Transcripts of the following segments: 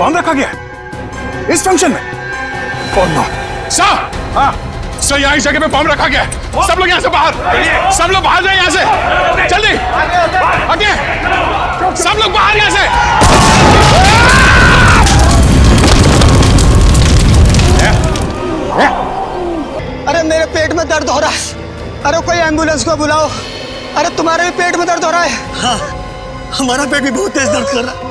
Bomb रखा गया है इस फंक्शन में? ओह नो सर, हाँ सर, यहाँ इस जगह पे बॉम्ब रखा गया है। सब लोग यहाँ से बाहर, सब लोग बाहर जाए यहाँ से, जल्दी आगे, सब लोग बाहर यहाँ से। अरे मेरे पेट में दर्द हो रहा है, अरे कोई एम्बुलेंस को बुलाओ। अरे तुम्हारे भी पेट में दर्द हो रहा है? हाँ, हमारा पेट भी बहुत तेज दर्द कर रहा है।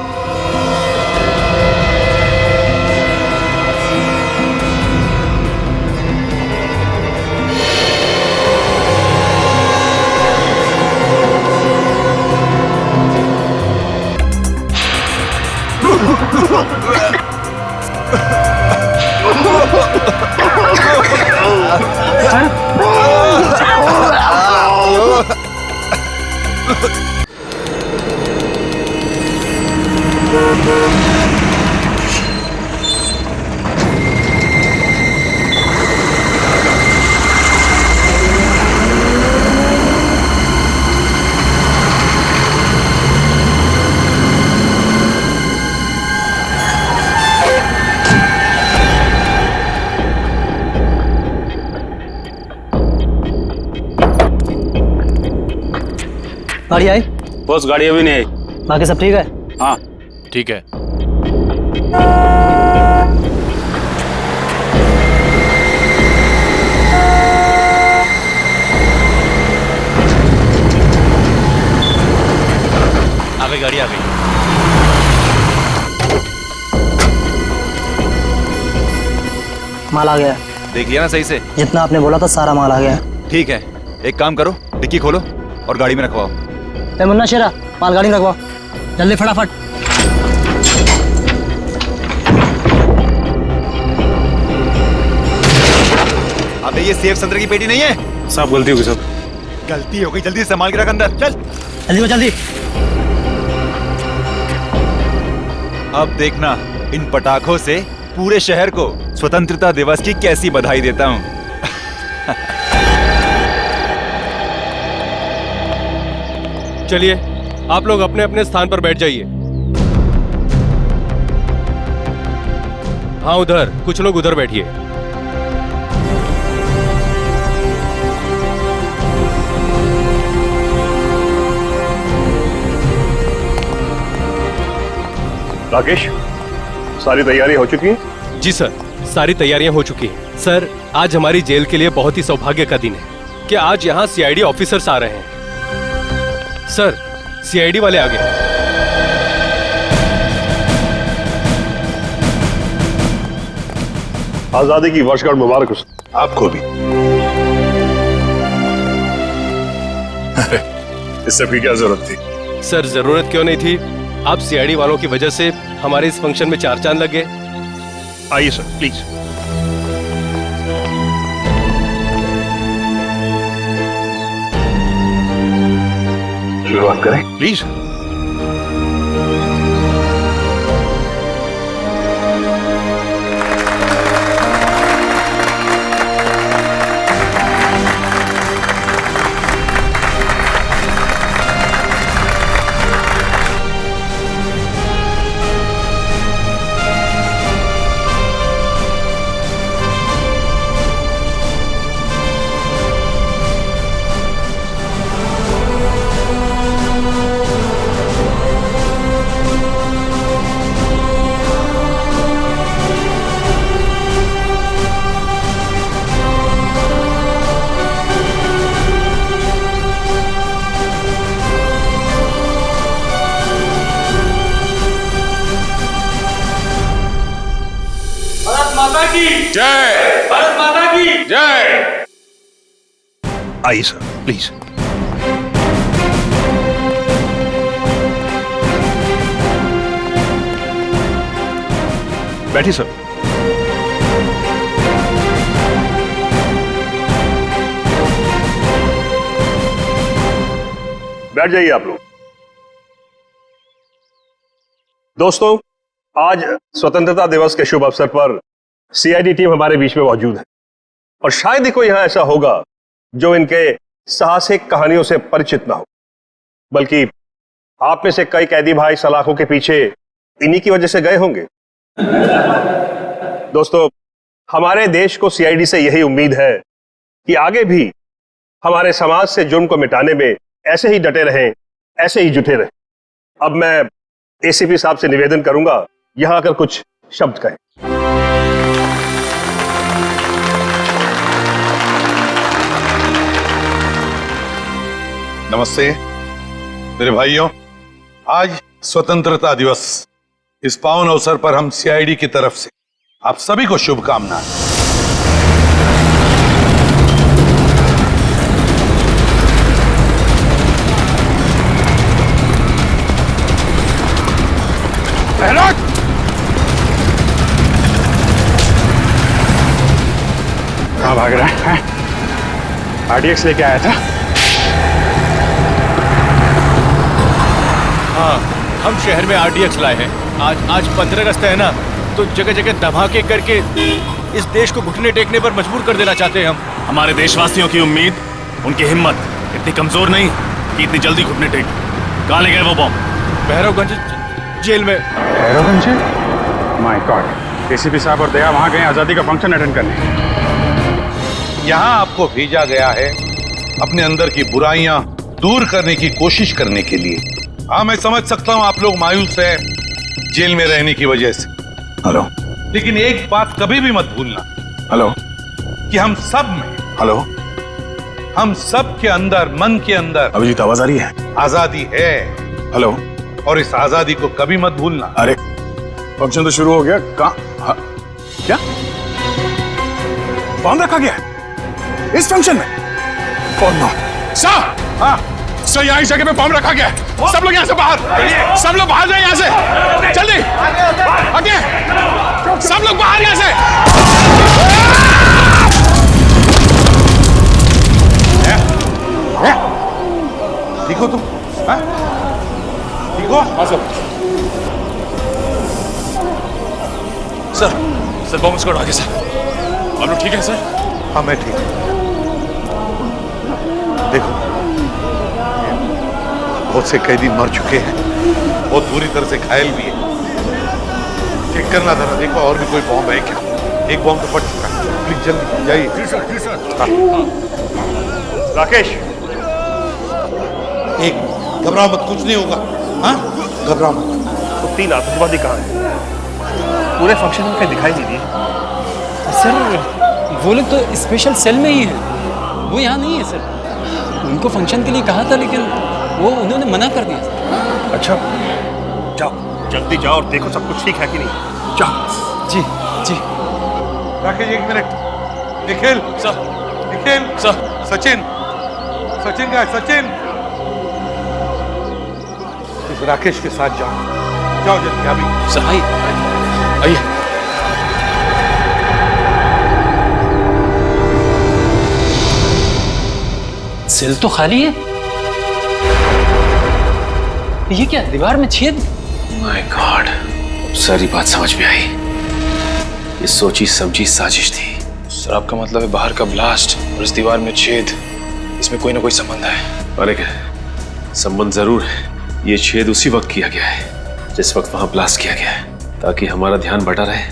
गाड़ी आई? बस गाड़ी अभी नहीं आई। बाकी सब ठीक है? हाँ ठीक है। आ गई गाड़ी, आ गई। माल आ गया। देख लिया ना सही से? जितना आपने बोला था सारा माल आ गया। ठीक है, एक काम करो, डिक्की खोलो और गाड़ी में रखवाओ। ए मुन्ना शेरा, माल गाड़ी में रखवाओ जल्दी फटाफट। अबे ये सेफ संतरे की पेटी नहीं है। सब गलती हो गई, सब गलती हो गई, जल्दी संभाल के रख अंदर, चल जल्दी जल्दी। अब देखना इन पटाखों से पूरे शहर को स्वतंत्रता दिवस की कैसी बधाई देता हूँ। चलिए आप लोग अपने अपने स्थान पर बैठ जाइए। हाँ उधर, कुछ लोग उधर बैठिए। राकेश, सारी तैयारी हो चुकी है? जी सर, सारी तैयारियां हो चुकी हैं। सर, आज हमारी जेल के लिए बहुत ही सौभाग्य का दिन है कि आज यहाँ सीआईडी ऑफिसर्स आ रहे हैं। सर, सीआईडी वाले आ गए। आजादी की वर्षगांठ मुबारक हो। आपको भी। अरे इस सब की क्या जरूरत थी? सर, जरूरत क्यों नहीं थी? आप सीआईडी वालों की वजह से हमारे इस फंक्शन में चार चांद लग गए। आइए सर, प्लीज। शुरुआत करें? प्लीज। जय भारत माता की जय। आइए सर, प्लीज। बैठिए सर। बैठ जाइए आप लोग। दोस्तों, आज स्वतंत्रता दिवस के शुभ अवसर पर सीआईडी टीम हमारे बीच में मौजूद है और शायद ही कोई यहां ऐसा होगा जो इनके साहसिक कहानियों से परिचित ना हो, बल्कि आप में से कई कैदी भाई सलाखों के पीछे इन्हीं की वजह से गए होंगे। दोस्तों, हमारे देश को सीआईडी से यही उम्मीद है कि आगे भी हमारे समाज से जुर्म को मिटाने में ऐसे ही डटे रहें, ऐसे ही जुटे रहें। अब मैं एसीपी साहब से निवेदन करूंगा यहां आकर कुछ शब्द कहें। नमस्ते मेरे भाइयों, आज स्वतंत्रता दिवस। इस पावन अवसर पर हम सीआईडी की तरफ से आप सभी को शुभकामनाएं। कहाँ भाग रहा है? आरडीएक्स लेके आया था। हाँ, हम शहर में आरडीएक्स लाए हैं। आज 15 अगस्त है ना, तो जगह जगह धमाके करके इस देश को घुटने टेकने पर मजबूर कर देना चाहते हैं हम। हमारे देशवासियों की उम्मीद, उनकी हिम्मत इतनी कमजोर नहीं कि इतनी जल्दी घुटने टेक। कहाँ ले गए वो बॉम्ब? भैरवगंज जेल में। भैरवगंज? My God. एसीपी साहब और दया वहां गए आजादी का फंक्शन अटेंड करने। यहां आपको भेजा गया है अपने अंदर की बुराइयां दूर करने की कोशिश करने के लिए। हाँ, मैं समझ सकता हूं आप लोग मायूस हैं जेल में रहने की वजह से। हेलो। लेकिन एक बात कभी भी मत भूलना, हेलो, कि हम सब में, हेलो, हम सब के अंदर, मन के अंदर अभिजीत आवाज आ रही है? आजादी है। हेलो। और इस आजादी को कभी मत भूलना। अरे फंक्शन तो शुरू हो गया। कहाँ? हाँ, क्या बॉम्ब रखा गया इस फंक्शन में? कौन? सर, हाँ सर, यहाँ इस जगह पे बॉम्ब रखा गया है। सब लोग यहाँ से बाहर, सब लोग बाहर जाए यहाँ से, जल्दी आगे, सब लोग बाहर यहाँ से। ठीक हो तुम? हाँ? ठीक हो? हाँ सर। सर बॉम्ब स्क्वाड आ गया सर। आप लोग ठीक है सर? हाँ, मैं ठीक हूँ। देखो, बहुत से कैदी मर चुके हैं, बहुत बुरी तरह से घायल भी है। चेक करना था ना, देखो और भी कोई बॉम्ब है क्या? एक बॉम्ब तो फट चुका है। प्लीज जल्दी जाइए। जी सर, जी सर। राकेश, एक घबराओ मत, कुछ नहीं होगा। हाँ, घबराओ मत। तो 3 आतंकवादी कहाँ हैं? पूरे फंक्शन में कहीं दिखाई नहीं दिए। सर वो लोग तो स्पेशल सेल में ही है, वो यहाँ नहीं है सर। उनको फंक्शन के लिए कहा था लेकिन वो उन्होंने मना कर दिया सर। अच्छा, जाओ जल्दी जाओ और देखो सब कुछ ठीक है कि नहीं। जाओ। जी जी। Rakesh, 1 minute. Nikhil sir. Nikhil sir. Sachin, Sachin का सचिन, इस राकेश के साथ जाओ, जाओ जल्दी अभी। सर आइए। सेल तो खाली है। ये क्या, दीवार में छेद? माय गॉड, सारी बात समझ में आई। ये सोची समझी साजिश थी। सर आपका मतलब है बाहर का ब्लास्ट और इस दीवार में छेद, इसमें कोई ना कोई संबंध है? अरे संबंध जरूर है। ये छेद उसी वक्त किया गया है जिस वक्त वहां ब्लास्ट किया गया है, ताकि हमारा ध्यान बटा रहे,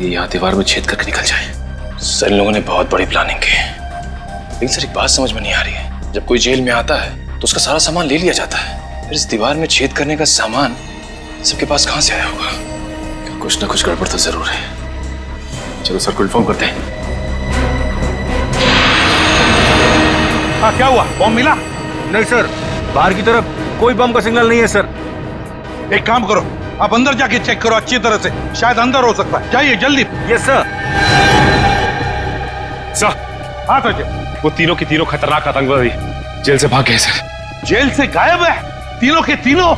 ये यहाँ दीवार में छेद करके निकल जाए। सर इन लोगों ने बहुत बड़ी प्लानिंग की है। लेकिन सर एक बात समझ में नहीं आ रही है, जब कोई जेल में आता है तो उसका सारा सामान ले लिया जाता है, फिर इस दीवार में छेद करने का सामान सबके पास कहाँ से आया होगा? कुछ ना कुछ गड़बड़ तो जरूर है। चलो सर को इन्फॉर्म करते हैं। हाँ, क्या हुआ? बॉम्ब मिला? नहीं सर, बाहर की तरफ कोई बम का सिग्नल नहीं है सर। एक काम करो, आप अंदर जाके चेक करो अच्छी तरह से, शायद अंदर हो सकता है। जाइए जल्दी। Yes sir. सर, हाँ तो वो तीनों के तीनों खतरनाक आतंकवादी जेल से भाग गए सर। जेल से गायब है? तीनों के तीनों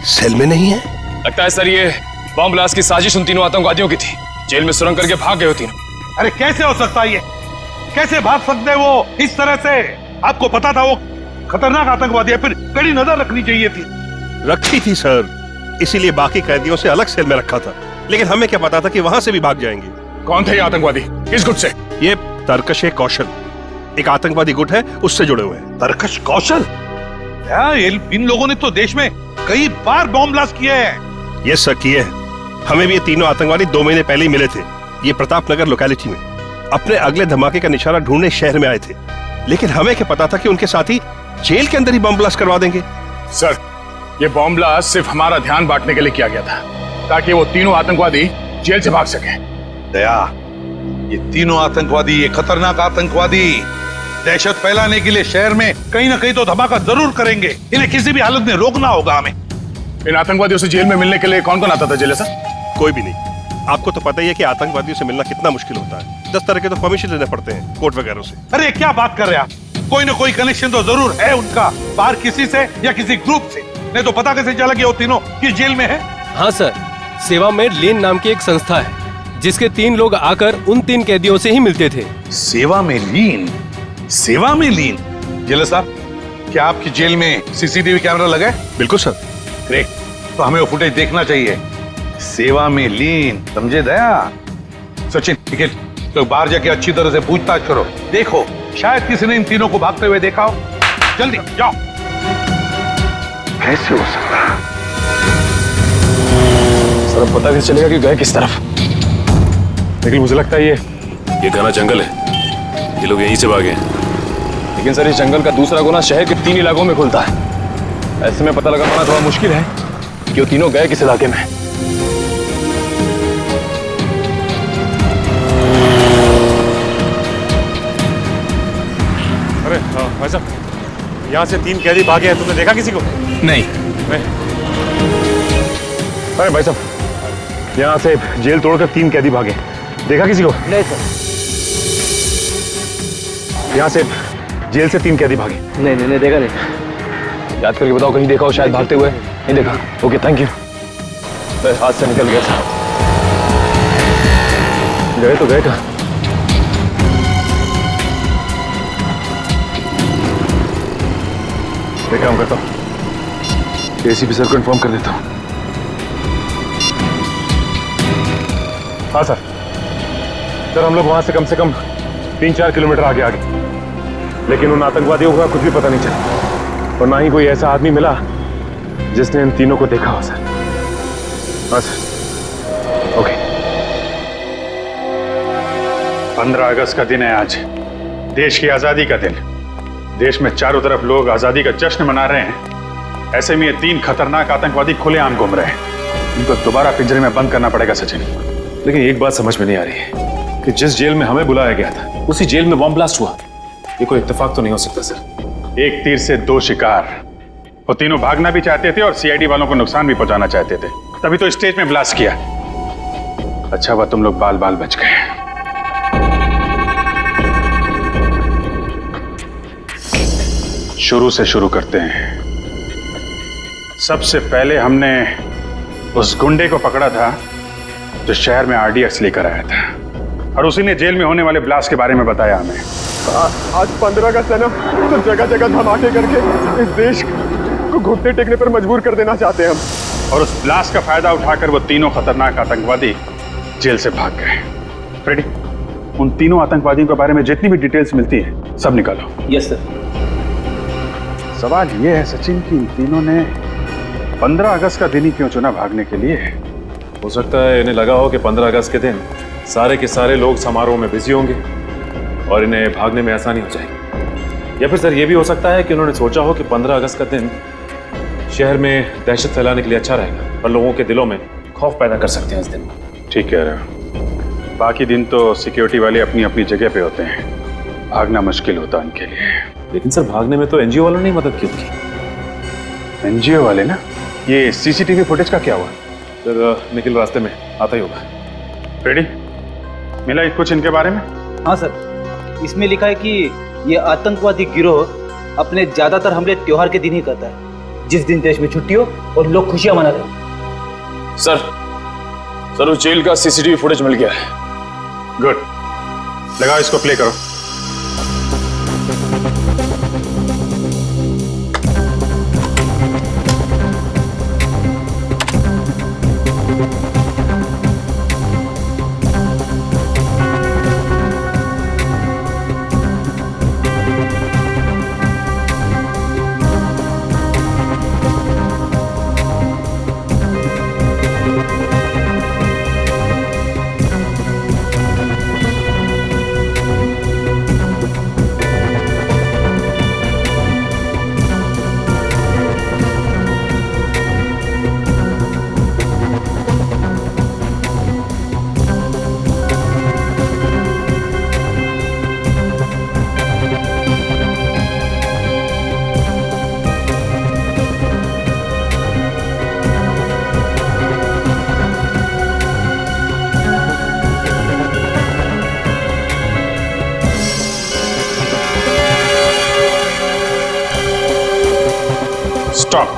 सेल में नहीं है? लगता है सर ये बॉम्ब ब्लास्ट की साजिश उन तीनों आतंकवादियों की थी। जेल में सुरंग करके भाग गए हो तीनों। अरे कैसे हो सकता है ये? कैसे भाग सकते वो इस तरह से? आपको पता था वो खतरनाक आतंकवादी है, फिर कड़ी नजर रखनी चाहिए थी। रखी थी सर, इसीलिए बाकी कैदियों से अलग सेल में रखा था। लेकिन हमें क्या पता था कि वहां से भी भाग जाएंगे। कौन थे ये आतंकवादी? किस गुट से? ये तरकश कौशल एक आतंकवादी गुट है, उससे जुड़े हुए हैं। तरकश कौशल? इन लोगों ने तो देश में कई बार बॉम्ब ब्लास्ट किए हैं। ये सर किए हैं, हमें भी ये तीनों आतंकवादी 2 महीने पहले ही मिले थे, ये प्रतापनगर लोकेलिटी में। अपने अगले धमाके का निशाना ढूंढने शहर में आए थे, लेकिन हमें क्या पता था कि उनके साथी जेल के अंदर ही बम ब्लास्ट करवा देंगे। सर, ये बॉम्ब ब्लास्ट सिर्फ हमारा ध्यान बांटने के लिए किया गया था, ताकि वो तीनों आतंकवादी जेल से भाग सके। दया, ये तीनों आतंकवादी, ये खतरनाक आतंकवादी दहशत फैलाने के लिए शहर में कहीं ना कहीं तो धमाका जरूर करेंगे। इन्हें किसी भी हालत में रोकना होगा हमें। इन आतंकवादियों से जेल में मिलने के लिए कौन कौन आता था जेल सर? कोई भी नहीं। आपको तो पता ही है कि आतंकवादियों से मिलना कितना मुश्किल होता है। 10 तरह के तो परमिशन लेने पड़ते हैं कोर्ट वगैरह से। अरे क्या बात कर रहे हैं आप? कोई ना कोई कनेक्शन तो जरूर है उनका, बाहर किसी से या किसी ग्रुप से। नहीं तो पता कैसे चला कि वो तीनों किस जेल में है? हाँ सर, सेवा में लीन नाम की एक संस्था है, जिसके 3 लोग आकर उन 3 कैदियों से ही मिलते थे। सेवा में लीन? सेवा में लीन? जेलर साहब, क्या आपकी जेल में सीसीटीवी कैमरा लगा है? बिल्कुल सर। ग्रेट, तो हमें वो फुटेज देखना चाहिए। सेवा में लीन, समझे दया? सचिन, ठीक है, तो बाहर जाके अच्छी तरह से पूछताछ करो। देखो, शायद किसी ने इन तीनों को भागते हुए देखा हो। जल्दी जाओ। कैसे हो सकता? सर, अब पता कैसे चलेगा कि गए किस तरफ? लेकिन मुझे लगता है ये घना जंगल है, ये लोग यहीं से भागे हैं। लेकिन सर, इस जंगल का दूसरा कोना शहर के 3 इलाकों में खुलता है। ऐसे में पता लगा पाना थोड़ा मुश्किल है कि वो तीनों गए किस इलाके में। अरे भाई साहब, यहाँ से 3 कैदी भागे हैं, तुमने देखा किसी को? नहीं। अरे भाई साहब, यहाँ से जेल तोड़कर 3 कैदी भागे, देखा किसी को? नहीं सर। यहाँ से जेल से 3 कैदी भागे? नहीं देखा नहीं। याद करके बताओ, कहीं देखा हो शायद भागते हुए? नहीं देखा। Okay, thank you. हाथ से निकल गया साहब। गए तो गए कहाँ? एक काम करता हूँ, एसीपी सर को इन्फॉर्म कर देता हूँ। हाँ सर, हम लोग वहां से कम 3-4 किलोमीटर आगे आ गए, लेकिन उन आतंकवादियों का कुछ भी पता नहीं चला, और ना ही कोई ऐसा आदमी मिला जिसने इन तीनों को देखा हो सर। हाँ सर, ओके। 15 अगस्त का दिन है आज, देश की आजादी का दिन। देश में चारों तरफ लोग आजादी का जश्न मना रहे हैं, ऐसे में ये 3 खतरनाक आतंकवादी खुलेआम घूम रहे हैं। इनको दोबारा पिंजरे में बंद करना पड़ेगा सचिन। लेकिन एक बात समझ में नहीं आ रही है कि जिस जेल में हमें बुलाया गया था, उसी जेल में बॉम्ब ब्लास्ट हुआ। ये कोई इत्तेफाक तो नहीं हो सकता सर? एक तीर से 2 शिकार। वो तीनों भागना भी चाहते थे और सीआईडी वालों को नुकसान भी पहुंचाना चाहते थे, तभी तो स्टेज में ब्लास्ट किया। अच्छा हुआ तुम लोग बाल बाल बच गए। शुरू से शुरू करते हैं। सबसे पहले हमने उस गुंडे को पकड़ा था जो शहर में आरडीएक्स लेकर आया था, और उसी ने जेल में होने वाले ब्लास्ट के बारे में बताया हमें। आज 15 अगस्त है ना, तो जगह जगह धमाके करके इस देश को घुटने टेकने पर मजबूर कर देना चाहते हैं हम। और उस ब्लास्ट का फायदा उठाकर वो तीनों खतरनाक आतंकवादी जेल से भाग गए। फ्रेडी, उन तीनों आतंकवादियों के बारे में जितनी भी डिटेल्स मिलती है सब निकालो। Yes sir. सवाल ये है सचिन कि इन तीनों ने 15 अगस्त का दिन ही क्यों चुना भागने के लिए? हो सकता है इन्हें लगा हो कि 15 अगस्त के दिन सारे के सारे लोग समारोह में बिजी होंगे और इन्हें भागने में आसानी हो जाएगी। या फिर सर, ये भी हो सकता है कि उन्होंने सोचा हो कि 15 अगस्त का दिन शहर में दहशत फैलाने के लिए अच्छा रहेगा और लोगों के दिलों में खौफ पैदा कर सकते हैं इस दिन। ठीक कह रहे हो। बाकी दिन तो सिक्योरिटी वाले अपनी अपनी जगह पे होते हैं, भागना मुश्किल होता है उनके लिए। लेकिन सर, भागने में तो एनजीओ वालों ने मदद क्यों की? एनजीओ वाले ना? ये सीसीटीवी फुटेज का क्या हुआ? सर, निखिल रास्ते में आता ही होगा। रेडी, मिला कुछ इनके बारे में? हाँ सर, इसमें लिखा है कि ये आतंकवादी गिरोह अपने ज्यादातर हमले त्योहार के दिन ही करता है, जिस दिन देश में छुट्टी हो और लोग खुशियां मनाते हैं। सर, उस जेल का सीसीटीवी फुटेज मिल गया है। गुड, लगाओ इसको, प्ले करो। स्टॉप।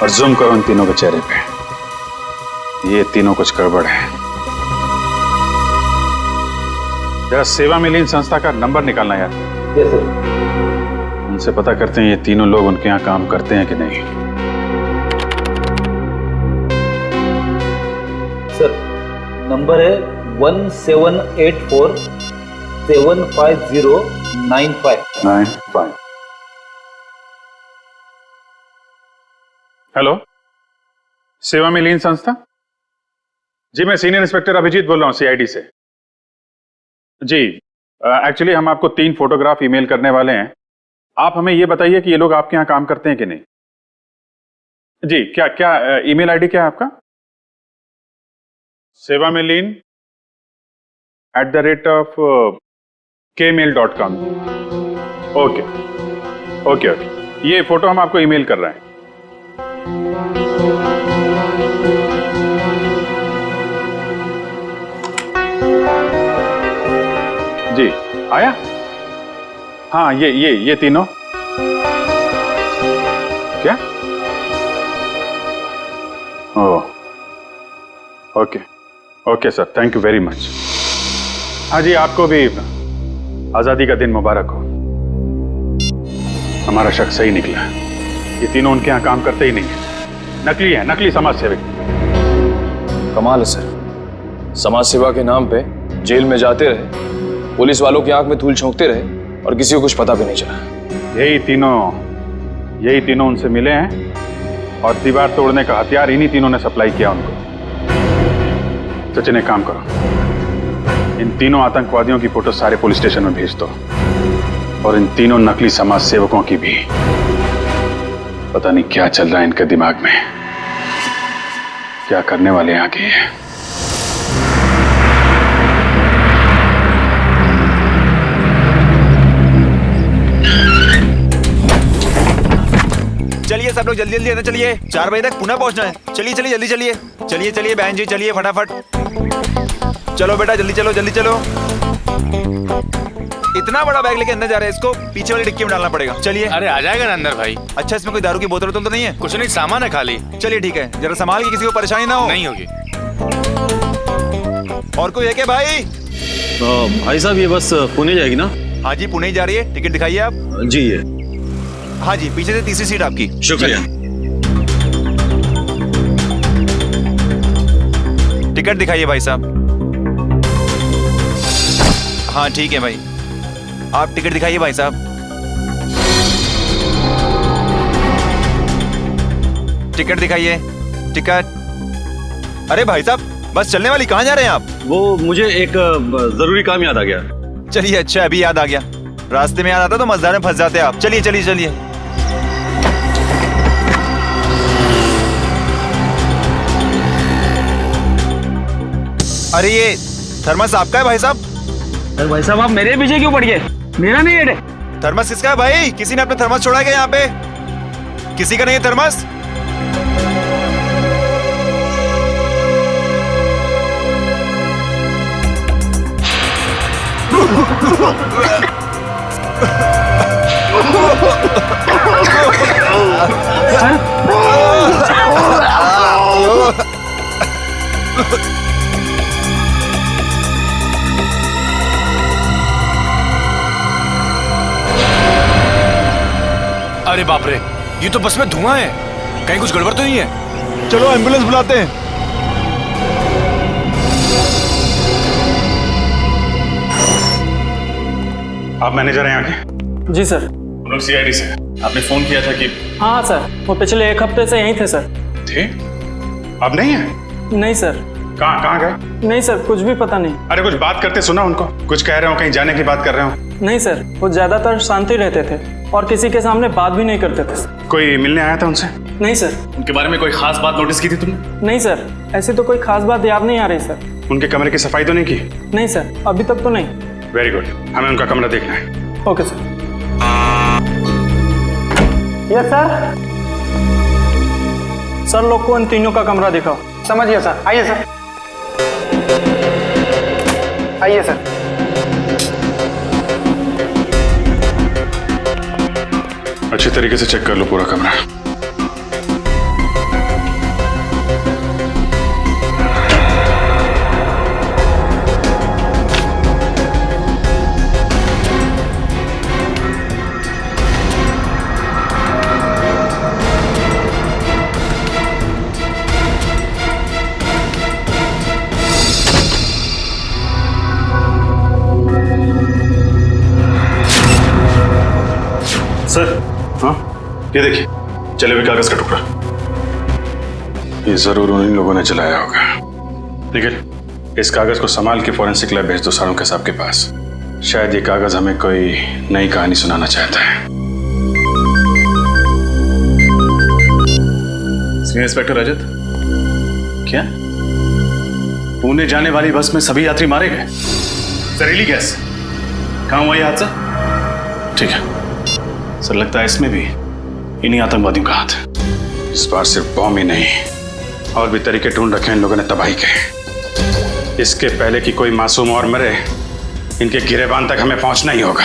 और जूम करो इन तीनों के चेहरे पे। ये तीनों कुछ गड़बड़ है। जरा सेवा में लीन संस्था का नंबर निकालना यार। Yes sir. उनसे पता करते हैं ये तीनों लोग उनके यहाँ काम करते हैं कि नहीं। सर नंबर है 1784-750-95। हेलो, सेवा में लीन संस्था? जी मैं सीनियर इंस्पेक्टर अभिजीत बोल रहा हूँ सीआईडी से। जी एक्चुअली हम आपको 3 फोटोग्राफ ईमेल करने वाले हैं। आप हमें ये बताइए कि ये लोग आपके यहाँ काम करते हैं कि नहीं। जी क्या क्या ईमेल आईडी क्या है आपका? सेवा में लीन @kmail.com। ओके ओके ओके, ये फोटो हम आपको ईमेल कर रहे हैं। जी आया? हाँ ये तीनों क्या? Oh okay okay sir, thank you very much. हाँ जी, आपको भी आजादी का दिन मुबारक हो। हमारा शक सही निकला। ये तीनों उनके यहाँ काम करते ही नहीं है, नकली है, नकली समाज सेवक। कमाल है सर, समाज सेवा के नाम पे जेल में जाते रहे, पुलिस वालों की आंख में धूल झोंकते रहे और किसी को कुछ पता भी नहीं चला। यही तीनों उनसे मिले हैं और दीवार तोड़ने का हथियार इन्हीं तीनों ने सप्लाई किया उनको। सचिन एक काम करो, इन तीनों आतंकवादियों की फोटो सारे पुलिस स्टेशन में भेज दो और इन तीनों नकली समाज सेवकों की भी। पता नहीं क्या चल रहा है इनके दिमाग में, क्या करने वाले हैं आगे। चलिए सब लोग जल्दी जल्दी अंदर चलिए, 4 बजे तक पुणे पहुंचना है। चलिए चलिए जल्दी चलिए, चलिए चलिए बहन जी चलिए फटाफट। चलो बेटा जल्दी चलो जल्दी चलो। इतना बड़ा बैग लेके अंदर जा रहे हैं, इसको पीछे वाली डिक्की में डालना पड़ेगा। चलिए। अरे आ जाएगा ना अंदर भाई। अच्छा इसमें कोई दारू की बोतल तो नहीं है? कुछ नहीं, सामान है खाली। चलिए ठीक है, जरा संभाल के, किसी को परेशानी ना हो। नहीं होगी। और कोई है क्या भाई? भाई साहब ये बस पुणे जाएगी ना? हाँ जी पुणे ही जा रही है, टिकट दिखाइए आप। जी ये। हाँ जी पीछे से तीसरी सीट आपकी। शुक्रिया। टिकट दिखाइए भाई साहब। हाँ ठीक है भाई, आप टिकट दिखाइए भाई साहब। टिकट दिखाइए, टिकट। अरे भाई साहब बस चलने वाली, कहाँ जा रहे हैं आप? वो मुझे एक जरूरी काम याद आ गया। चलिए अच्छा अभी याद आ गया, रास्ते में याद आता तो मजदार में फंस जाते आप। चलिए चलिए चलिए। अरे ये थर्मस आपका है भाई साहब? अरे भाई साहब आप मेरे पीछे क्यों पड़ गए? मेरा नहीं है। थर्मस किसका है भाई? किसी ने अपना थर्मस छोड़ा क्या यहाँ पे? किसी का नहीं है थर्मस? अरे बाप रे, ये तो बस में धुआं है, कहीं कुछ गड़बड़ तो नहीं है? चलो एम्बुलेंस बुलाते हैं। आप मैनेजर हैं यहाँ के? जी सर। लोग सीआईडी से, आपने फोन किया था कि? हाँ सर, वो पिछले 1 हफ्ते से यहीं थे सर। थे? अब नहीं है? नहीं सर। कहाँ गए? नहीं सर, कुछ भी पता नहीं। अरे कुछ बात करते सुना उनको, कुछ कह रहे हो, कहीं जाने की बात कर रहे हो? नहीं सर, वो ज्यादातर शांति रहते थे और किसी के सामने बात भी नहीं करते थे। कोई मिलने आया था उनसे? नहीं सर। उनके बारे में कोई खास बात नोटिस की थी तुमने? नहीं सर, ऐसी तो कोई खास बात याद नहीं आ रही सर। उनके कमरे की सफाई तो नहीं की? नहीं सर, अभी तक तो नहीं। वेरी गुड, हमें उनका कमरा देखना है। Okay sir. Yes sir. Sir लोग को इन तीनों का कमरा दिखाओ। समझ गया सर, आइए सर। आइए सर। अच्छी तरीके से चेक कर लो पूरा कमरा। सर, हाँ, ये देखिए, जले हुए कागज का टुकड़ा। ये जरूर उन्हीं लोगों ने जलाया होगा। लेकिन इस कागज को संभाल के फॉरेंसिक लैब भेज दो सारुंके साहब के पास। शायद ये कागज हमें कोई नई कहानी सुनाना चाहता है। सीनियर इंस्पेक्टर रजत, क्या पुणे जाने वाली बस में सभी यात्री मारे गए? जहरीली गैस, कहाँ हुआ ये हादसा? ठीक है सर, लगता है इसमें भी इन्हीं आतंकवादियों का हाथ है। इस बार सिर्फ बॉम्ब ही नहीं, और भी तरीके ढूंढ रखे हैं इन लोगों ने तबाही के। इसके पहले कि कोई मासूम और मरे, इनके गिरेबान तक हमें पहुंचना ही होगा।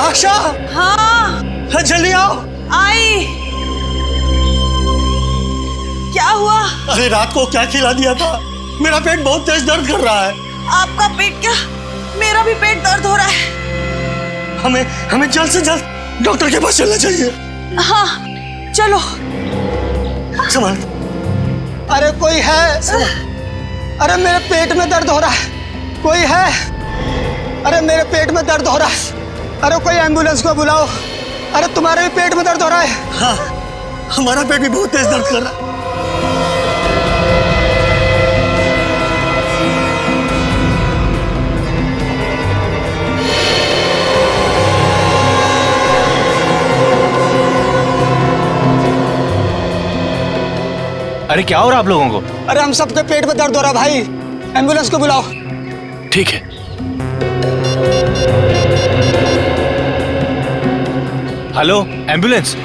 आशा, हाँ जल्दी आओ। आई। क्या हुआ? अरे रात को क्या खिला दिया था? मेरा पेट बहुत तेज दर्द कर रहा है। आपका पेट क्या? मेरा भी पेट दर्द हो रहा है। हमें जल्द से जल्द डॉक्टर के पास चलना चाहिए। हाँ चलो। संभाल। अरे कोई है? अरे मेरे पेट में दर्द हो रहा है, कोई है? अरे मेरे पेट में दर्द हो रहा है, अरे कोई एम्बुलेंस को बुलाओ। अरे तुम्हारे भी पेट में दर्द हो रहा है? हाँ, हमारा पेट भी बहुत तेज दर्द कर रहा है। अरे क्या हो रहा आप लोगों को? अरे हम सबके पेट में दर्द हो रहा भाई, एम्बुलेंस को बुलाओ। ठीक है। Hello ambulance.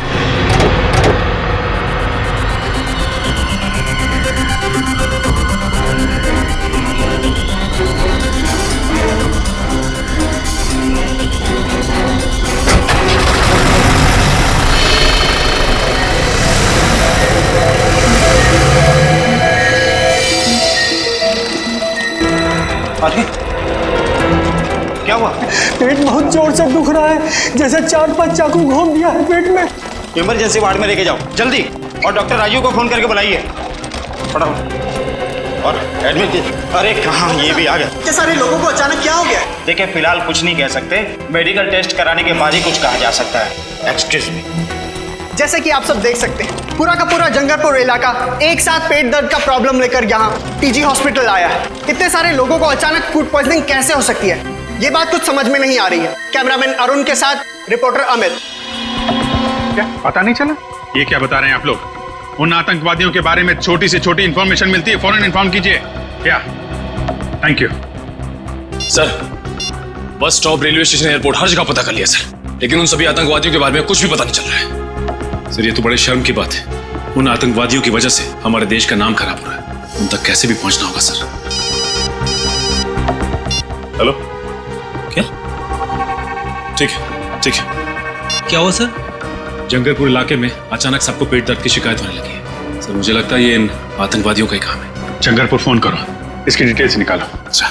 अरे क्या हुआ? पेट बहुत जोर से दुख रहा है, जैसे 4-5 चाकू घोंप दिया है पेट में। इमरजेंसी वार्ड में लेके जाओ जल्दी, और डॉक्टर राजू को फोन करके बुलाइए फटाफट, और एडमिट कीजिए। अरे कहाँ, ये भी आ गया। इतने सारे लोगों को अचानक क्या हो गया? देखिए फिलहाल कुछ नहीं कह सकते, मेडिकल टेस्ट कराने के बाद ही कुछ कहा जा सकता है। Excuse me. जैसे कि आप सब देख सकते हैं, पूरा का पूरा जंगलपुर इलाका एक साथ पेट दर्द का प्रॉब्लम लेकर यहाँ टीजी हॉस्पिटल आया है। इतने सारे लोगों को अचानक फूड पॉइजनिंग कैसे हो सकती है, ये बात कुछ समझ में नहीं आ रही है। कैमरामैन अरुण के साथ रिपोर्टर अमित। क्या पता नहीं चला? ये क्या बता रहे हैं आप लोग? उन आतंकवादियों के बारे में छोटी से छोटी इंफॉर्मेशन मिलती है, फौरन इन्फॉर्म कीजिए। क्या? Thank you sir. Bus stop, railway station, airport, हर जगह पता कर लिया सर, लेकिन उन सभी आतंकवादियों के बारे में कुछ भी पता नहीं चल रहा है। सर ये तो बड़े शर्म की बात है। उन आतंकवादियों की वजह से हमारे देश का नाम खराब हो रहा है। उन तक कैसे भी पहुंचना होगा सर। हेलो, क्या? ठीक है, ठीक है। क्या हुआ सर? जंगलपुर इलाके में अचानक सबको पेट दर्द की शिकायत होने लगी है। सर मुझे लगता है ये इन आतंकवादियों का ही काम है। जंगलपुर फोन करो, इसकी डिटेल्स निकालो। अच्छा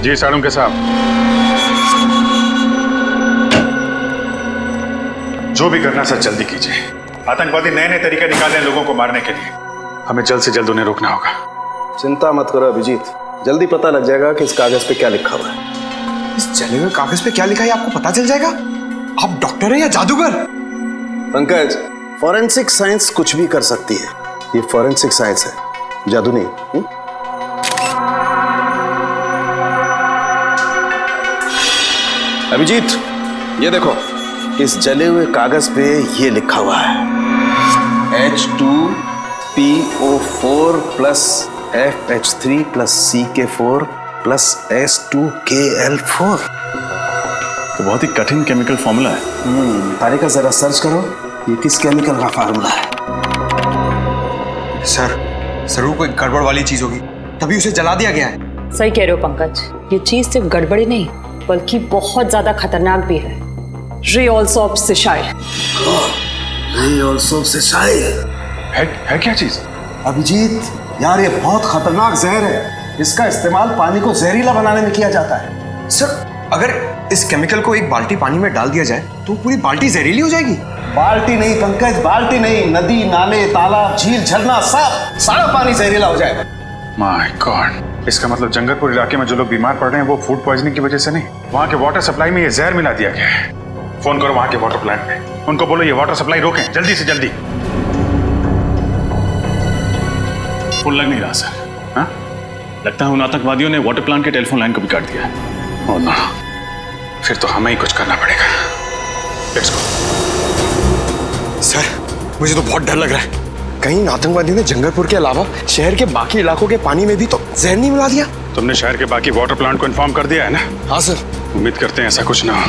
जी सारुंके साहब, जो भी करना सर जल्दी कीजिए। आतंकवादी नए नए तरीके निकाल रहे हैं लोगों को मारने के लिए, हमें जल्द से जल्द उन्हें रोकना होगा। चिंता मत करो अभिजीत, जल्दी पता लग जाएगा कि इस कागज पे क्या लिखा हुआ है। इस जले हुए कागज पे क्या लिखा है आपको पता चल जाएगा। आप डॉक्टर हैं या जादूगर? पंकज, फॉरेंसिक साइंस कुछ भी कर सकती है, ये फॉरेंसिक साइंस है, जादू नहीं। अभिजीत ये देखो, इस जले हुए कागज पे ये लिखा हुआ है H2PO4 plus FH3 plus CK4 plus S2KL4। तो बहुत ही कठिन केमिकल फॉर्मूला है। तारिका जरा सर्च करो, ये किस केमिकल का फॉर्मूला है। सर जरूर कोई गड़बड़ वाली चीज होगी, तभी उसे जला दिया गया है। सही कह रहे हो पंकज, ये चीज सिर्फ गड़बड़ी नहीं बल्कि बहुत ज्यादा खतरनाक भी है। रेऑल्सोप सिशाइल। रेऑल्सोप सिशाइल है क्या चीज? अभिजीत यार, ये बहुत खतरनाक जहर है। इसका इस्तेमाल पानी को जहरीला बनाने में किया जाता है। सर, अगर इस केमिकल को एक बाल्टी पानी में डाल दिया जाए तो पूरी बाल्टी जहरीली हो जाएगी। बाल्टी नहीं पंकज, बाल्टी नहीं, नदी, नाले, तालाब, झील, झरना, सब सारा पानी जहरीला हो जाएगा। माय गॉड, इसका मतलब जंगलपुर इलाके में जो लोग बीमार पड़ रहे हैं वो फूड पॉइजनिंग की वजह से नहीं, वहाँ के वाटर सप्लाई में ये जहर मिला दिया गया है। फोन करो वहाँ के वाटर प्लांट में, उनको बोलो ये वाटर सप्लाई रोकें जल्दी से जल्दी। फोन लग नहीं रहा सर। हाँ, लगता है उन आतंकवादियों ने वाटर प्लांट के टेलीफोन लाइन को भी काट दिया है। ओह नो, फिर तो हमें ही कुछ करना पड़ेगा। Let's go. सर, मुझे तो बहुत डर लग रहा है। कहीं आतंकवादियों ने जंगलपुर के अलावा शहर के बाकी इलाकों के पानी में भी तो जहर नहीं मिला दिया। तुमने शहर के बाकी वाटर प्लांट को इन्फॉर्म कर दिया है ना? हाँ सर। उम्मीद करते हैं ऐसा कुछ ना हो।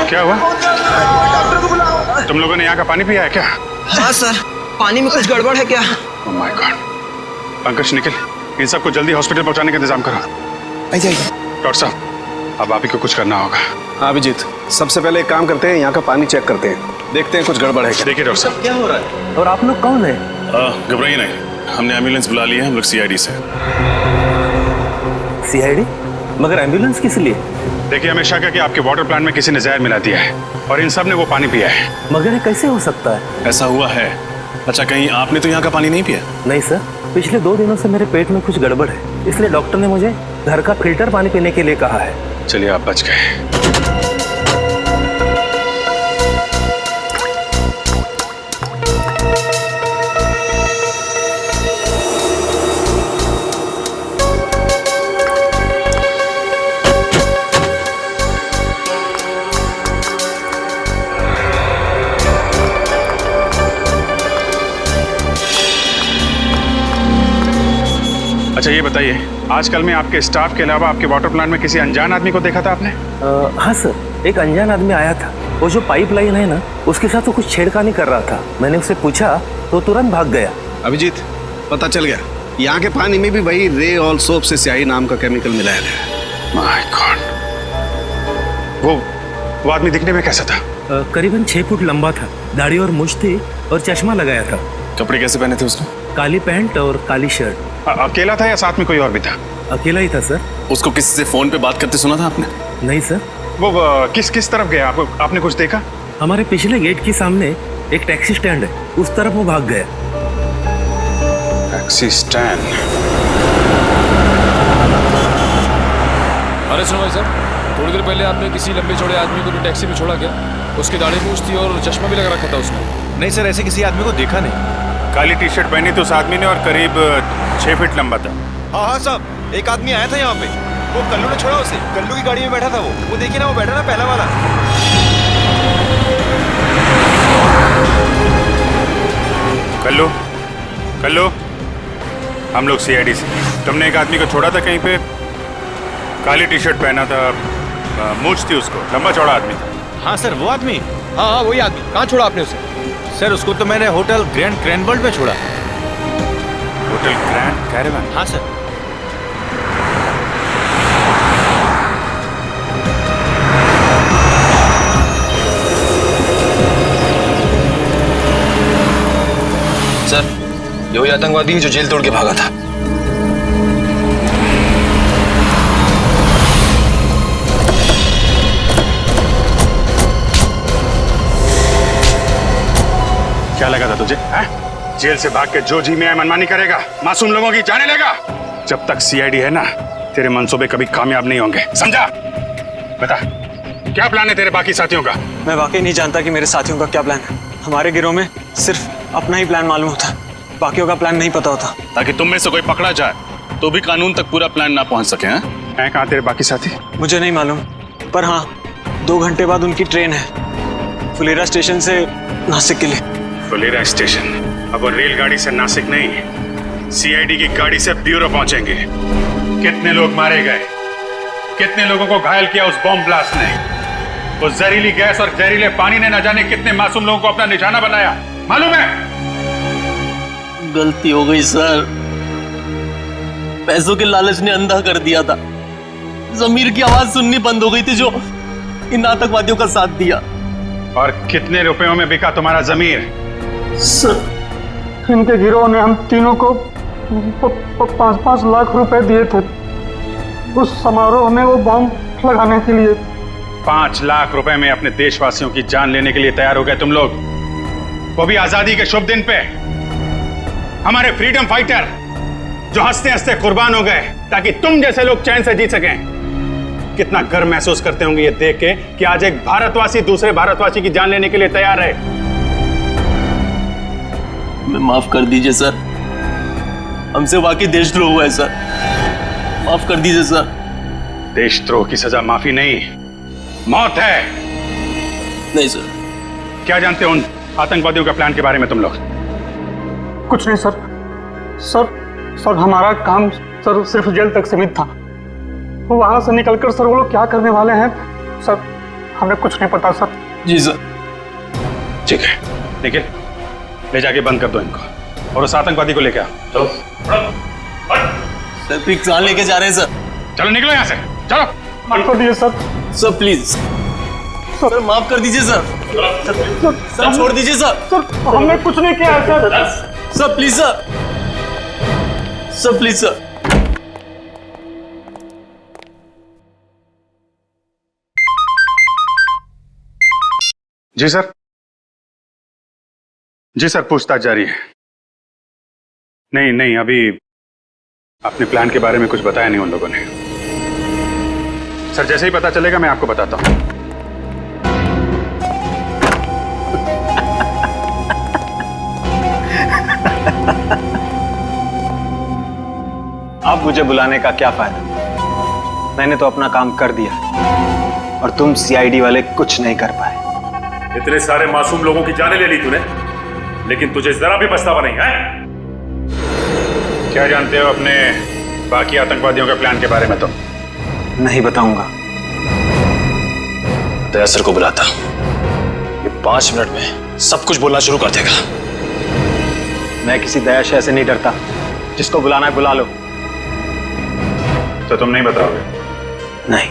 क्या हुआ? तुम लोगों ने यहाँ का पानी पिया है क्या? हाँ सर, पानी में कुछ गड़बड़ है क्या? Oh my god. Pankaj, Nikhil, इन सबको जल्दी हॉस्पिटल पहुंचाने का इंतजाम करो। आइए। डॉक्टर साहब, अब आप ही को कुछ करना होगा। हाँ अभिजीत, सबसे पहले एक काम करते हैं, यहाँ का पानी चेक करते हैं, देखते हैं कुछ गड़बड़ है क्या। देखिए डॉक्टर साहब, क्या हो रहा है और आप लोग कौन है? घबराइए नहीं, हमने एम्बुलेंस बुला ली है, हम लोग सीआईडी से। सीआईडी? मगर एम्बुलेंस किस लिए? देखिए, हमें शक है कि आपके वाटर प्लांट में किसी ने जहर मिला दिया है और इन सब ने वो पानी पिया है। मगर ये कैसे हो सकता है? ऐसा हुआ है। अच्छा, कहीं आपने तो यहाँ का पानी नहीं पिया? नहीं सर, पिछले 2 दिनों से मेरे पेट में कुछ गड़बड़ है, इसलिए डॉक्टर ने मुझे घर का फिल्टर पानी पीने के लिए कहा है। चलिए, आप बच गए। अच्छा ये बताइए, आजकल में आपके स्टाफ के अलावा आपके वाटर प्लांट में किसी अनजान आदमी को देखा था आपने? हाँ सर, एक अनजान आदमी आया था। वो जो पाइपलाइन है ना, उसके साथ वो कुछ छेड़खानी कर रहा था। मैंने उससे पूछा तो तुरंत भाग गया। अभिजीत, पता चल गया, यहाँ के पानी में भी वही रेऑल्सोप सिशाइल नाम का केमिकल मिलाया गया है। My God. वो आदमी दिखने में कैसा था? करीबन 6 फुट लंबा था, दाढ़ी और मूंछ थी और चश्मा लगाया था। कपड़े कैसे पहने थे उसने? काली पैंट और काली शर्ट। अकेला था या साथ में कोई और भी था? अकेला ही था सर। उसको किसी से फोन पे बात करते सुना था आपने? नहीं सर। वो किस तरफ गया? आपने कुछ देखा? हमारे पिछले गेट के सामने एक टैक्सी स्टैंड है, उस तरफ वो भाग गया। Taxi stand? अरे सुनो भाई साहब, थोड़ी देर पहले आपने किसी लंबे चौड़े आदमी को भी टैक्सी में छोड़ा क्या? उसकी दाढ़ी मूंछ थी और चश्मा भी लगा रखा था उसने। नहीं सर, ऐसे किसी आदमी को देखा नहीं। काली टी शर्ट पहनी थी उस आदमी ने और करीब 6 फीट लंबा था। हाँ साहब, एक आदमी आया था यहाँ पे, वो कल्लू ने छोड़ा उसे। कल्लू की गाड़ी में बैठा था वो देखिए ना, वो बैठा ना पहला वाला। कल्लू, हम लोग सीआईडी से। तुमने एक आदमी को छोड़ा था कहीं पे, काली टी शर्ट पहना था, मूंछ थी उसको, लंबा चौड़ा आदमी था। हाँ सर, वो आदमी। हाँ, वही आदमी। कहाँ छोड़ा आपने उसे? सर, उसको तो मैंने होटल ग्रैंड क्रैनवर्ल्ड में छोड़ा। Hotel grand caravan? हाँ सर। सर, ये वही आतंकवादी है जो जेल तोड़ के भागा था। क्या लगा था तुझे? जेल से भाग के जो जी में मनमानी करेगा, मासूम लोगों की जाने लेगा। जब तक सीआईडी है ना, तेरे मंसूबे कभी कामयाब नहीं होंगे, समझा? बता, क्या प्लान है तेरे बाकी साथियों का? मैं वाकई नहीं जानता कि मेरे साथियों का क्या प्लान है। हमारे गिरोह में सिर्फ अपना ही प्लान मालूम होता, बाकियों का प्लान नहीं पता होता। ताकि तुम में से कोई पकड़ा जाए तो भी कानून तक पूरा प्लान ना पहुंच सके। हैं कहाँ तेरे बाकी साथी? मुझे नहीं मालूम, पर हाँ, 2 घंटे बाद उनकी ट्रेन है फुलेरा स्टेशन से नासिक के लिए। फुलेरा स्टेशन? अब वो रेलगाड़ी से नासिक नहीं, सीआईडी की गाड़ी से ब्यूरो पहुंचेंगे। कितने लोग मारे गए, कितने लोगों को घायल किया उस बॉम्ब ब्लास्ट ने। उस जहरीली गैस और जहरीले पानी ने न जाने कितने मासूम लोगों को अपना निशाना बनाया, मालूम है? गलती हो गई सर, पैसों के लालच ने अंधा कर दिया था। जमीर की आवाज सुननी बंद हो गई थी जो इन आतंकवादियों का साथ दिया। और कितने रुपयों में बिका तुम्हारा जमीर? सर, इनके गिरोह ने हम तीनों को 5-5 लाख रुपए दिए थे उस समारोह में वो बॉम्ब लगाने के लिए। 5 लाख रुपए में अपने देशवासियों की जान लेने के लिए तैयार हो गए तुम लोग, वो भी आजादी के शुभ दिन पे। हमारे फ्रीडम फाइटर जो हंसते हंसते कुर्बान हो गए ताकि तुम जैसे लोग चैन से जी सकें। कितना गर्व महसूस करते होंगे ये देख के कि आज एक भारतवासी दूसरे भारतवासी की जान लेने के लिए तैयार है। मैं माफ कर दीजिए सर, हमसे वाकई देशद्रोह हुआ है सर, माफ कर दीजिए सर। देशद्रोह की सजा माफी नहीं, मौत है। नहीं सर। क्या जानते हो उन आतंकवादियों के प्लान के बारे में तुम लोग? कुछ नहीं सर। सर हमारा काम सर सिर्फ जेल तक सीमित था। वहां से निकलकर सर वो लोग क्या करने वाले हैं सर हमें कुछ नहीं पता सर। जी सर। ठीक है, निखिल ले जाके बंद कर दो इनको और उस आतंकवादी को लेके आओ। चलो सर, फिक्स लेके जा रहे हैं सर। चलो निकलो यहाँ से, चलो। माफ कर दीजिए सर। सर प्लीज सर, माफ कर दीजिए सर। सर छोड़ दीजिए सर। सर हमने कुछ नहीं किया है sir. Sir please sir, sir please sir. जी सर। जी सर, पूछताछ जारी है। नहीं, अभी अपने प्लान के बारे में कुछ बताया नहीं उन लोगों ने। सर जैसे ही पता चलेगा मैं आपको बताता हूं। अब मुझे बुलाने का क्या फायदा? मैंने तो अपना काम कर दिया और तुम सीआईडी वाले कुछ नहीं कर पाए। इतने सारे मासूम लोगों की जानें ले ली तूने, लेकिन तुझे जरा भी पछतावा नहीं है? क्या जानते हो अपने बाकी आतंकवादियों के प्लान के बारे में? तो नहीं बताऊंगा। दया सर को बुलाता, ये 5 मिनट में सब कुछ बोलना शुरू कर देगा। मैं किसी दयाशय से नहीं डरता, जिसको बुलाना है बुला लो। तो तुम नहीं बताओगे? नहीं।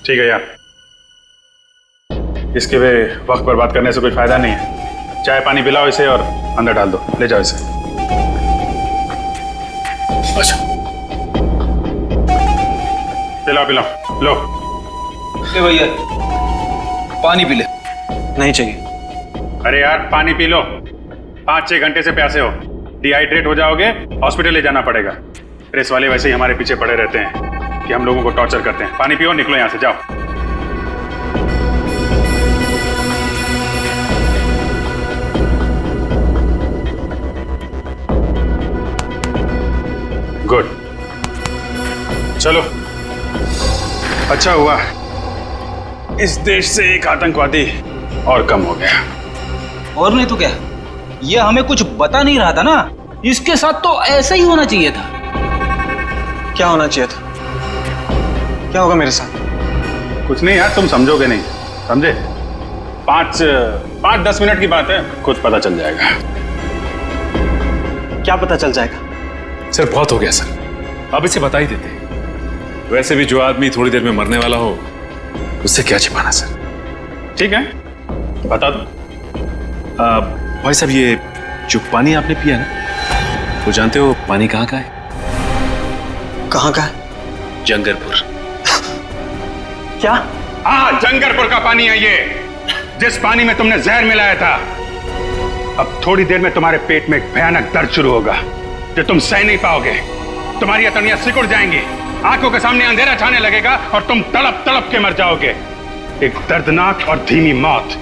ठीक है यार, इसके वे वक्त बर्बाद करने से कोई फायदा नहीं है। चाय पानी पिलाओ इसे और अंदर डाल दो, ले जाओ इसे। अच्छा पिलाओ, लो। ले भैया पानी पी ले। नहीं चाहिए। अरे यार पानी पी लो, 5-6 घंटे से प्यासे हो, डिहाइड्रेट हो जाओगे, हॉस्पिटल ले जाना पड़ेगा। प्रेस वाले वैसे ही हमारे पीछे पड़े रहते हैं कि हम लोगों को टॉर्चर करते हैं। पानी पियो, निकलो यहां से, जाओ। गुड, चलो। अच्छा हुआ इस देश से एक आतंकवादी और कम हो गया। और नहीं तो क्या, ये हमें कुछ बता नहीं रहा था ना, इसके साथ तो ऐसा ही होना चाहिए था। क्या होना चाहिए था? क्या होगा मेरे साथ? कुछ नहीं यार, तुम समझोगे नहीं, समझे? 5-10 मिनट की बात है, खुद पता चल जाएगा। क्या पता चल जाएगा? सर बहुत हो गया सर, अब इसे बता ही देते। वैसे भी जो आदमी थोड़ी देर में मरने वाला हो, उससे क्या छिपाना सर। ठीक है, बता दो। भाई साहब, ये जो पानी आपने पिया ना, वो जानते हो पानी कहाँ का है? कहाँ का है? जंगरपुर। क्या? हाँ, जंगरपुर का पानी है ये, जिस पानी में तुमने जहर मिलाया था। अब थोड़ी देर में तुम्हारे पेट में एक भयानक दर्द शुरू होगा जो तुम सह नहीं पाओगे। तुम्हारी अतड़ियां सिकुड़ जाएंगी, आंखों के सामने अंधेरा छाने लगेगा और तुम तड़प तड़प के मर जाओगे। एक दर्दनाक और धीमी मौत,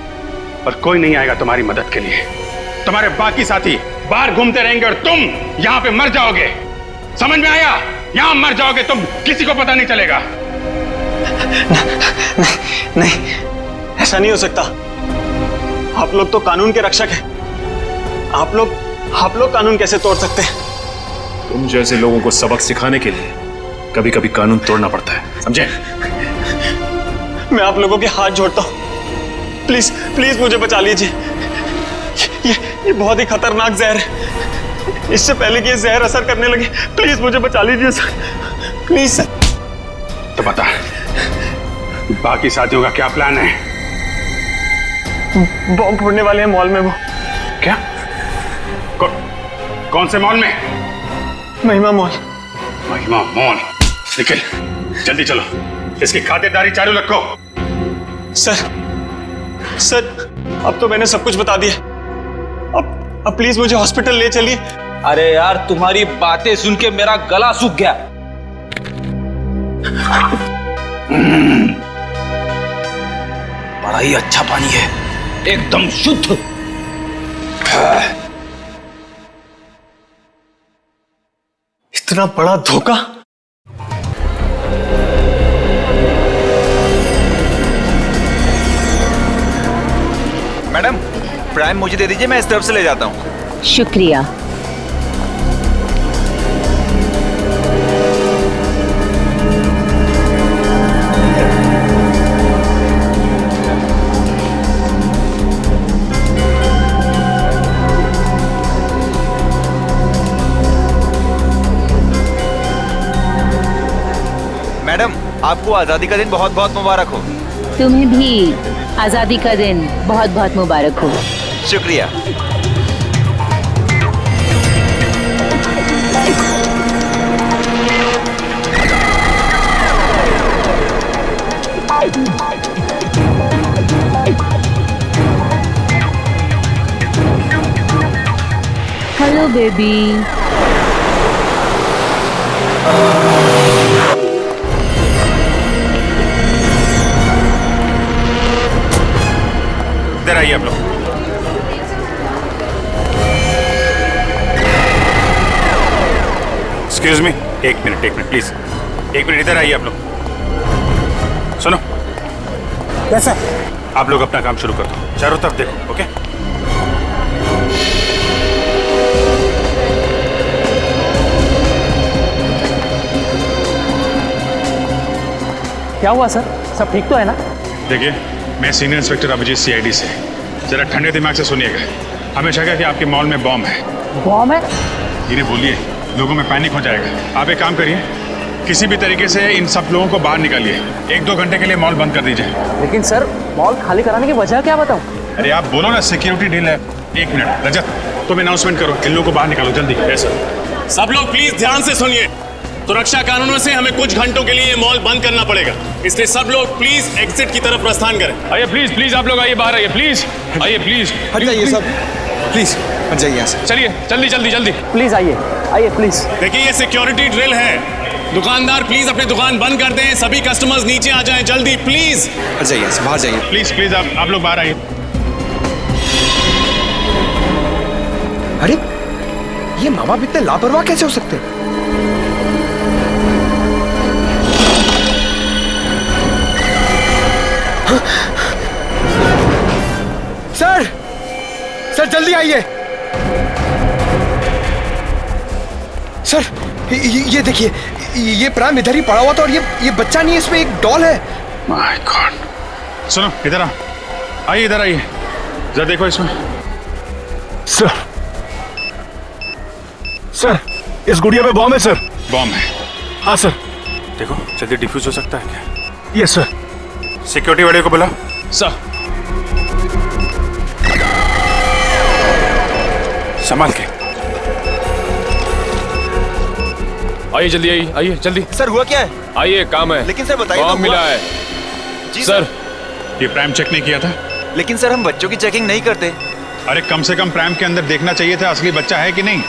और कोई नहीं आएगा तुम्हारी मदद के लिए। तुम्हारे बाकी साथी बाहर घूमते रहेंगे और तुम यहां पे मर जाओगे। समझ में आया? यहां मर जाओगे तुम, किसी को पता नहीं चलेगा। नहीं, ऐसा नहीं हो सकता। आप लोग तो कानून के रक्षक हैं। आप लोग कानून कैसे तोड़ सकते हैं? तुम जैसे लोगों को सबक सिखाने के लिए कभी कभी कानून तोड़ना पड़ता है, समझे? मैं आप लोगों के हाथ जोड़ता हूं, प्लीज मुझे बचा लीजिए। ये बहुत ही खतरनाक जहर है। इससे पहले कि ये जहर असर करने लगे, प्लीज मुझे बचा लीजिए सर, प्लीज सर। तो बता, बाकी साथियों का क्या प्लान है? बॉम्ब फोड़ने वाले हैं मॉल में वो। क्या? कौन से मॉल में? महिमा मॉल। महिमा मॉल? निखिल जल्दी चलो, इसकी खातिरदारी चालू रखो। सर अब तो मैंने सब कुछ बता दिया, अब प्लीज मुझे हॉस्पिटल ले चलिए। अरे यार तुम्हारी बातें सुन के मेरा गला सूख गया। बड़ा ही अच्छा पानी है, एकदम शुद्ध। इतना बड़ा धोखा। मैडम प्राइम मुझे दे दीजिए, मैं इस तरफ से ले जाता हूँ। शुक्रिया। मैडम आपको आजादी का दिन बहुत बहुत मुबारक हो। तुम्हें भी आजादी का दिन बहुत बहुत मुबारक हो। शुक्रिया। Hello baby. इधर आइए आप लोग। एक्सक्यूज मी, एक मिनट प्लीज, एक मिनट इधर आइए आप लोग। सुनो, कैसा? आप लोग अपना काम शुरू कर दो, चारों तरफ देखो। ओके? क्या हुआ सर? सब ठीक तो है ना? देखिए, मैं सीनियर इंस्पेक्टर अभिजीत सीआईडी से। जरा ठंडे दिमाग से सुनिएगा। हमें शक है कि आपके मॉल में बॉम्ब है। बॉम्ब है? इन्हें बोलिए, लोगों में पैनिक हो जाएगा। आप एक काम करिए, किसी भी तरीके से इन सब लोगों को बाहर निकालिए। 1-2 घंटे के लिए मॉल बंद कर दीजिए। लेकिन सर मॉल खाली कराने की वजह क्या बताऊं? अरे आप बोलो ना, सिक्योरिटी डील है। 1 मिनट रजत, तुम अनाउंसमेंट करो, इन लोगों को बाहर निकालो जल्दी। सब लोग प्लीज ध्यान से सुनिए। सुरक्षा कानूनों से हमें कुछ घंटों के लिए ये मॉल बंद करना पड़ेगा, इसलिए सब लोग प्लीज एग्जिट की तरफ प्रस्थान करें। आइए प्लीज आप लोग आइए, बाहर आइए प्लीज, आइए प्लीज। हट जाइए सब, प्लीज हट जाइए यहाँ से। चलिए जल्दी प्लीज आइए प्लीज। देखिए ये सिक्योरिटी ड्रिल है। दुकानदार प्लीज अपनी दुकान बंद कर दें, सभी कस्टमर्स नीचे आ जाएं जल्दी प्लीज। हट जाइए यहाँ से, बाहर जाइए प्लीज आप लोग बाहर आइए। अरे ये माँ बाप इतने लापरवाह कैसे हो सकते हैं? सर जल्दी आइए। सर ये देखिए, ये प्राइम इधर ही पड़ा हुआ था और ये बच्चा नहीं है, इसमें एक डॉल है। My God. सुनो इधर आइए, इधर आइए, जरा देखो इसमें। सर इस गुड़िया में बॉम्ब है सर। बॉम्ब है? हाँ सर। देखो जल्दी डिफ्यूज हो सकता है क्या? Yes sir. सिक्योरिटी वाले को बुला। सर संभाल के आइए जल्दी, आइए जल्दी। सर हुआ क्या है? आइए, काम है। लेकिन सर बताइए। बॉम्ब मिला है। जी सर। ये प्राइम चेक नहीं किया था? लेकिन सर हम बच्चों की चेकिंग नहीं करते। अरे कम से कम प्राइम के अंदर देखना चाहिए था असली बच्चा है कि नहीं।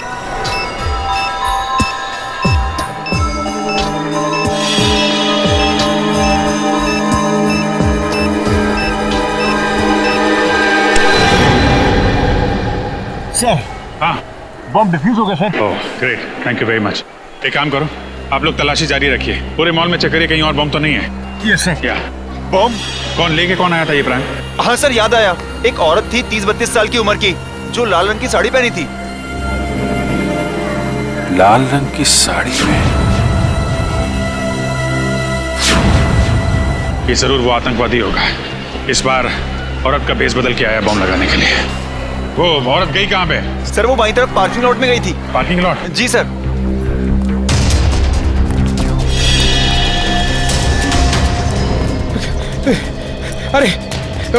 सर हाँ, बॉम्ब डिफ्यूज हो गया sir. Oh great, thank you very much. एक काम करो, आप लोग तलाशी जारी रखिए, पूरे मॉल में चेक करिए कहीं और बॉम्ब तो नहीं है। Yes sir. क्या बॉम्ब? कौन आया था ये प्राइम? हाँ सर याद आया, एक औरत थी 30-32 साल की उम्र की, जो लाल रंग की साड़ी पहनी थी। लाल रंग की साड़ी में? ये जरूर वो आतंकवादी होगा। इस बार औरत का भेष बदल के आया बॉम्ब लगाने के लिए। वो औरत गई कहाँ पे? सर वो बाईं तरफ पार्किंग लॉट में गई थी। Parking lot? जी सर। अरे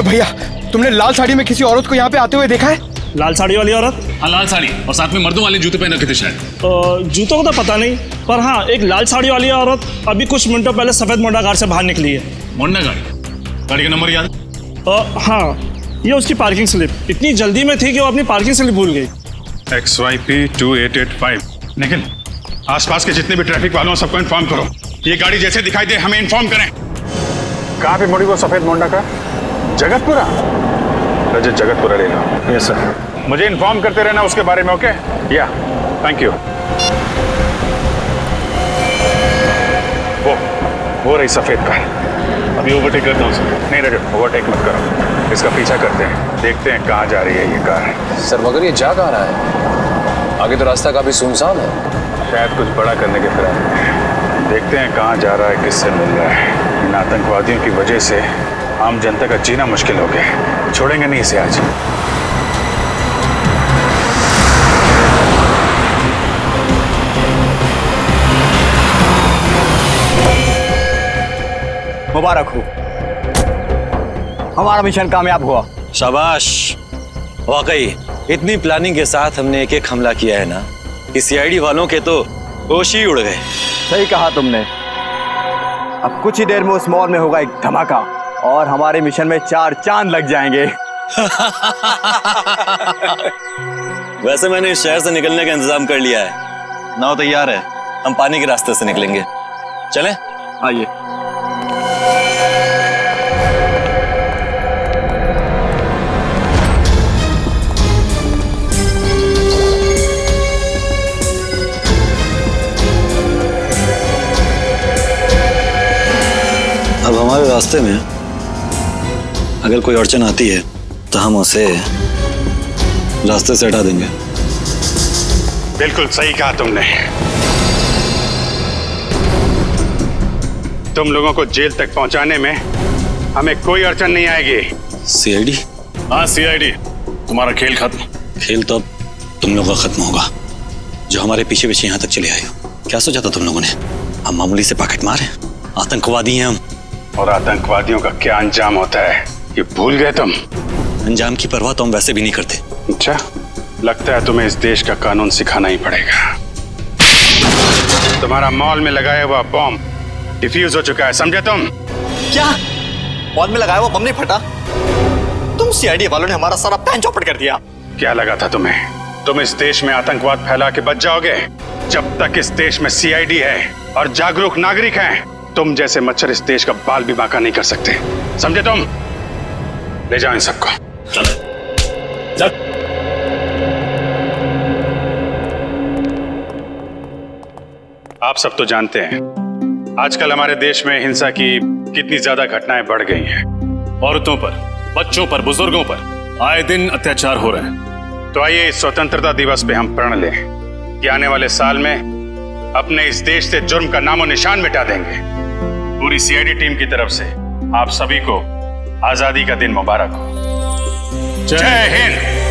भैया, तुमने लाल साड़ी में किसी औरत को यहाँ पे आते हुए देखा है? लाल साड़ी वाली औरत? हाँ लाल साड़ी और साथ में मर्दों वाले जूते पहन रखे थे शायद। जूतों को तो पता नहीं, पर हाँ एक लाल साड़ी वाली औरत अभी कुछ मिनटों पहले सफेद मोंडा कार से बाहर निकली है। मोंडा गाड़ी? गाड़ी का नंबर याद? हाँ, ये उसकी पार्किंग स्लिप। इतनी जल्दी में थी कि वो अपनी पार्किंग स्लिप भूल गई। XYP 2885। निखिल, आसपास के जितने भी ट्रैफिक वालों सबको इन्फॉर्म करो। ये गाड़ी जैसे दिखाई दे हमें इन्फॉर्म करें। कहाँ पे मुड़ी वो सफेद मोंडा का? जगतपुरा? रजत जगतपुरा ले लो। Yes sir. मुझे इन्फॉर्म करते रहना उसके बारे में, ओके? या, थैंक यू। वो रही सफेद कार। अभी ओवरटेक करता हूँ सर। नहीं रजत, ओवरटेक मत करो, इसका पीछा करते हैं, देखते हैं कहाँ जा रही है ये कार। सर मगर ये जा कहाँ रहा है? आगे तो रास्ता काफी सुनसान है। शायद कुछ बड़ा करने के फिराक में। देखते हैं कहाँ जा रहा है, किससे मिल रहा है। इन आतंकवादियों की वजह से आम जनता का जीना मुश्किल हो गया। छोड़ेंगे नहीं इसे आज। मुबारक हो, हमारा मिशन कामयाब हुआ। शाबाश। वाकई इतनी प्लानिंग के साथ हमने एक हमला किया है ना कि CID वालों के तो होश ही उड़ गए। सही कहा तुमने। अब कुछ ही देर में उस मॉल में होगा एक धमाका और हमारे मिशन में 4 चांद लग जाएंगे। वैसे मैंने इस शहर से निकलने का इंतजाम कर लिया है। नाव तैयार है, हम पानी के रास्ते से निकलेंगे। चलें? आइए। अब हमारे रास्ते में अगर कोई अड़चन आती है तो हम उसे रास्ते से हटा देंगे। बिल्कुल सही कहा तुमने। तुम लोगों को जेल तक पहुंचाने में हमें कोई अड़चन नहीं आएगी। CID? हाँ CID, तुम्हारा खेल खत्म। खेल तो अब तुम लोगों का खत्म होगा, जो हमारे पीछे पीछे यहाँ तक चले आए हो। क्या सोचा था तुम लोगों ने? हम मामूली से पॉकेट मार हैं? आतंकवादी हैं हम। और आतंकवादियों का क्या अंजाम होता है ये भूल गए तुम? अंजाम की परवाह तो हम वैसे भी नहीं करते। अच्छा, लगता है तुम्हें इस देश का कानून सिखाना ही पड़ेगा। तुम्हारा मॉल में लगाया हुआ बॉम्ब डिफ्यूज हो चुका है, समझे तुम? क्या? मॉल में लगाया हुआ बम नहीं फटा? तुम CID वालों ने हमारा सारा प्लान चौपट कर दिया। क्या लगा था तुम्हें? तुम इस देश में आतंकवाद फैला के बच जाओगे? जब तक इस देश में CID है और जागरूक नागरिक हैं, तुम जैसे मच्छर इस देश का बाल भी बांका नहीं कर सकते, समझे तुम? ले जाओ इन सबको। आप सब तो जानते हैं आजकल हमारे देश में हिंसा की कितनी ज्यादा घटनाएं बढ़ गई हैं। औरतों पर, बच्चों पर, बुजुर्गों पर आए दिन अत्याचार हो रहे हैं। तो आइए इस स्वतंत्रता दिवस पे हम प्रण लें कि आने वाले साल में अपने इस देश से जुर्म का नामो निशान मिटा देंगे। पूरी CID टीम की तरफ से आप सभी को आजादी का दिन मुबारक हो। जय हिंद।